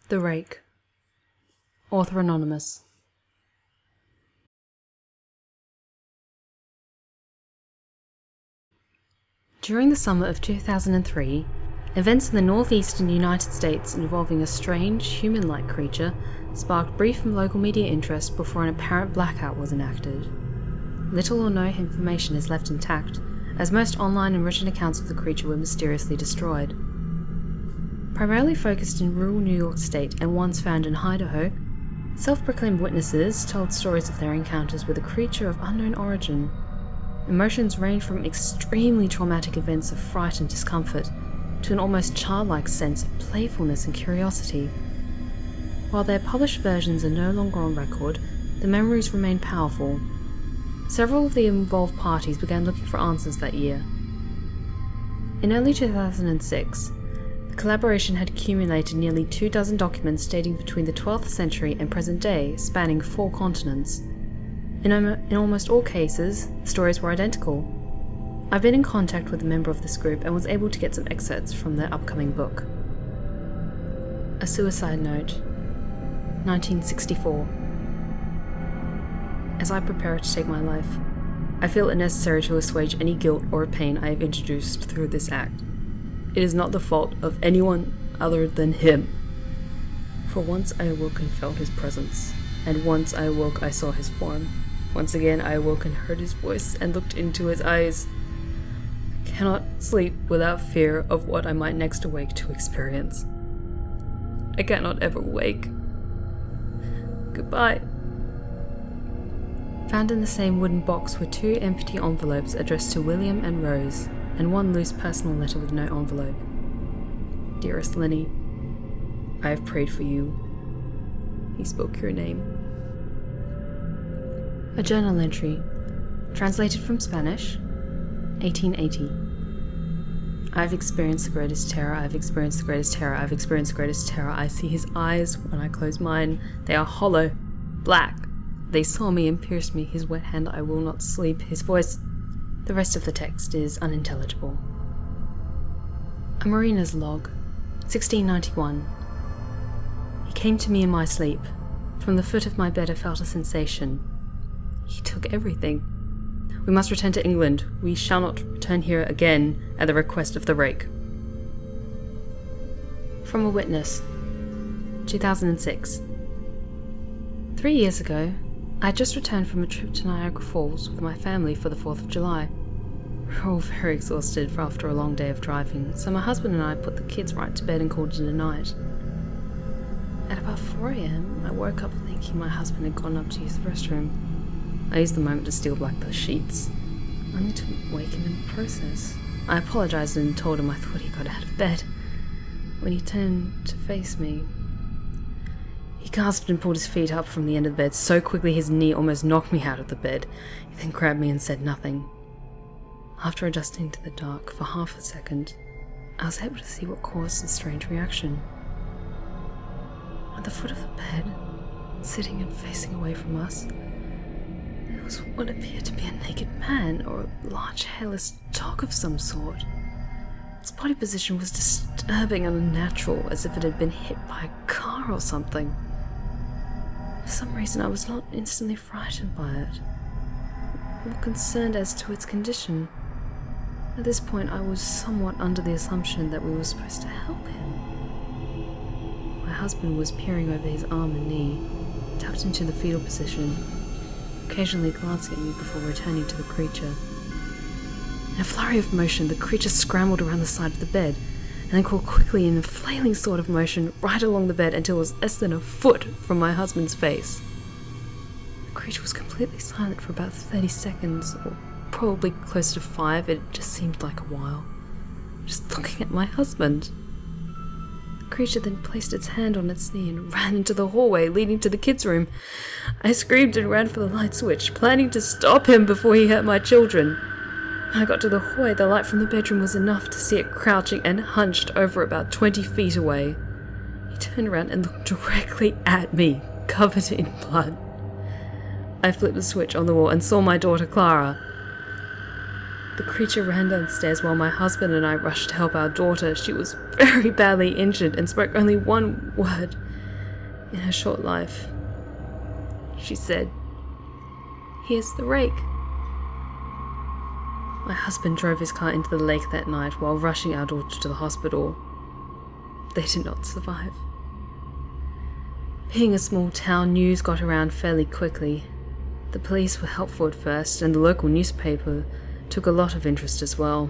The Rake. Author Anonymous. During the summer of 2003, events in the northeastern United States involving a strange, human-like creature sparked brief and local media interest before an apparent blackout was enacted. Little or no information is left intact, as most online and written accounts of the creature were mysteriously destroyed. Primarily focused in rural New York State and once found in Idaho, self-proclaimed witnesses told stories of their encounters with a creature of unknown origin. Emotions range from extremely traumatic events of fright and discomfort to an almost childlike sense of playfulness and curiosity. While their published versions are no longer on record, the memories remain powerful. Several of the involved parties began looking for answers that year. In early 2006, the collaboration had accumulated nearly 24 documents dating between the 12th century and present day, spanning 4 continents. In almost all cases, the stories were identical. I've been in contact with a member of this group and was able to get some excerpts from their upcoming book. A Suicide Note, 1964. As I prepare to take my life, I feel it necessary to assuage any guilt or pain I have introduced through this act. It is not the fault of anyone other than him. For once I awoke and felt his presence, and once I awoke I saw his form. Once again I awoke and heard his voice and looked into his eyes. I cannot sleep without fear of what I might next awake to experience. I cannot ever wake. Goodbye. Found in the same wooden box were 2 empty envelopes addressed to William and Rose, and 1 loose personal letter with no envelope. Dearest Lenny, I have prayed for you. He spoke your name. A journal entry, translated from Spanish, 1880. I've experienced the greatest terror, I've experienced the greatest terror, I've experienced the greatest terror. I see his eyes when I close mine. They are hollow, black. They saw me and pierced me. His wet hand, I will not sleep. His voice. The rest of the text is unintelligible. A Marina's log, 1691. He came to me in my sleep. From the foot of my bed I felt a sensation. He took everything. We must return to England. We shall not return here again at the request of the Rake. From a witness, 2006. 3 years ago, I had just returned from a trip to Niagara Falls with my family for the 4th of July. We were all very exhausted after a long day of driving, so my husband and I put the kids right to bed and called it a night. At about 4 AM, I woke up thinking my husband had gone up to use the restroom. I used the moment to steal back the sheets, only to wake him in the process. I apologized and told him I thought he got out of bed. When he turned to face me, he gasped and pulled his feet up from the end of the bed so quickly his knee almost knocked me out of the bed. He then grabbed me and said nothing. After adjusting to the dark for half a second, I was able to see what caused the strange reaction. At the foot of the bed, sitting and facing away from us, there was what appeared to be a naked man, or a large hairless dog of some sort. Its body position was disturbing and unnatural, as if it had been hit by a car or something. For some reason I was not instantly frightened by it, more concerned as to its condition. At this point I was somewhat under the assumption that we were supposed to help him. My husband was peering over his arm and knee, tucked into the fetal position, occasionally glancing at me before returning to the creature. In a flurry of motion, the creature scrambled around the side of the bed, and then crawled quickly in a flailing sort of motion right along the bed until it was less than a foot from my husband's face. The creature was completely silent for about 30 seconds, or probably closer to 5, it just seemed like a while, just looking at my husband. The creature then placed its hand on its knee and ran into the hallway leading to the kids' room. I screamed and ran for the light switch, planning to stop him before he hurt my children. When I got to the hallway, the light from the bedroom was enough to see it crouching and hunched over about 20 feet away. He turned around and looked directly at me, covered in blood. I flipped the switch on the wall and saw my daughter Clara. The creature ran downstairs while my husband and I rushed to help our daughter. She was very badly injured and spoke only one word. in her short life. She said, "Here's the rake." My husband drove his car into the lake that night while rushing our daughter to the hospital. They did not survive. Being a small town, news got around fairly quickly. The police were helpful at first, and the local newspaper took a lot of interest as well.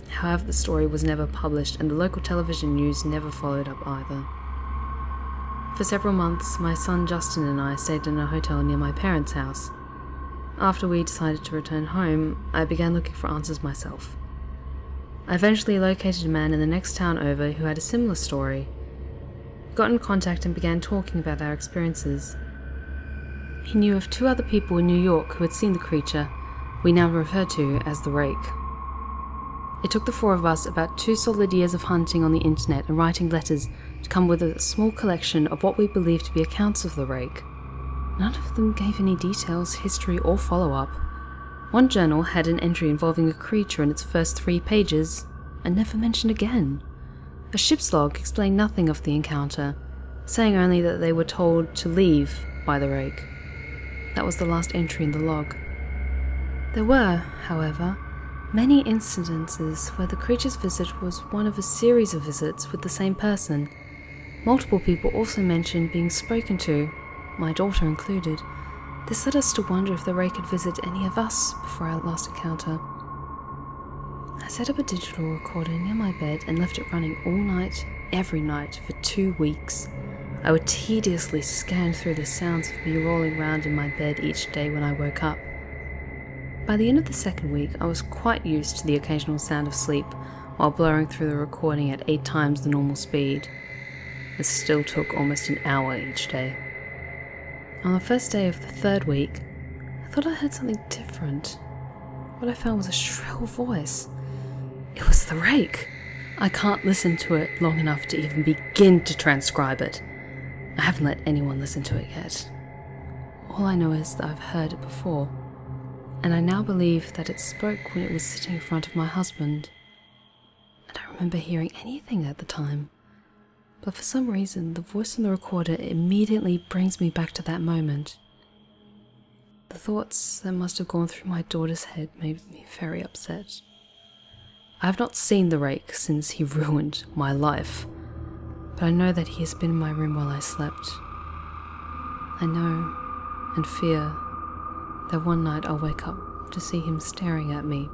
However, the story was never published, and the local television news never followed up either. For several months, my son Justin and I stayed in a hotel near my parents' house. After we decided to return home, I began looking for answers myself. I eventually located a man in the next town over who had a similar story. We got in contact and began talking about our experiences. He knew of 2 other people in New York who had seen the creature we now refer to as the Rake. It took the 4 of us about 2 solid years of hunting on the internet and writing letters to come with a small collection of what we believed to be accounts of the Rake. None of them gave any details, history, or follow-up. One journal had an entry involving a creature in its first 3 pages, and never mentioned again. A ship's log explained nothing of the encounter, saying only that they were told to leave by the Rake. That was the last entry in the log. There were, however, many incidences where the creature's visit was one of a series of visits with the same person. Multiple people also mentioned being spoken to, my daughter included. This led us to wonder if the Rake had visited any of us before our last encounter. I set up a digital recorder near my bed and left it running all night, every night, for 2 weeks. I would tediously scan through the sounds of me rolling around in my bed each day when I woke up. By the end of the 2nd week, I was quite used to the occasional sound of sleep while blowing through the recording at 8 times the normal speed. This still took almost an hour each day. On the first day of the 3rd week, I thought I heard something different. What I found was a shrill voice. It was the Rake. I can't listen to it long enough to even begin to transcribe it. I haven't let anyone listen to it yet. All I know is that I've heard it before, and I now believe that it spoke when it was sitting in front of my husband. I don't remember hearing anything at the time, but for some reason the voice on the recorder immediately brings me back to that moment. The thoughts that must have gone through my daughter's head made me very upset. I have not seen the Rake since he ruined my life, but I know that he has been in my room while I slept. I know and fear that one night I'll wake up to see him staring at me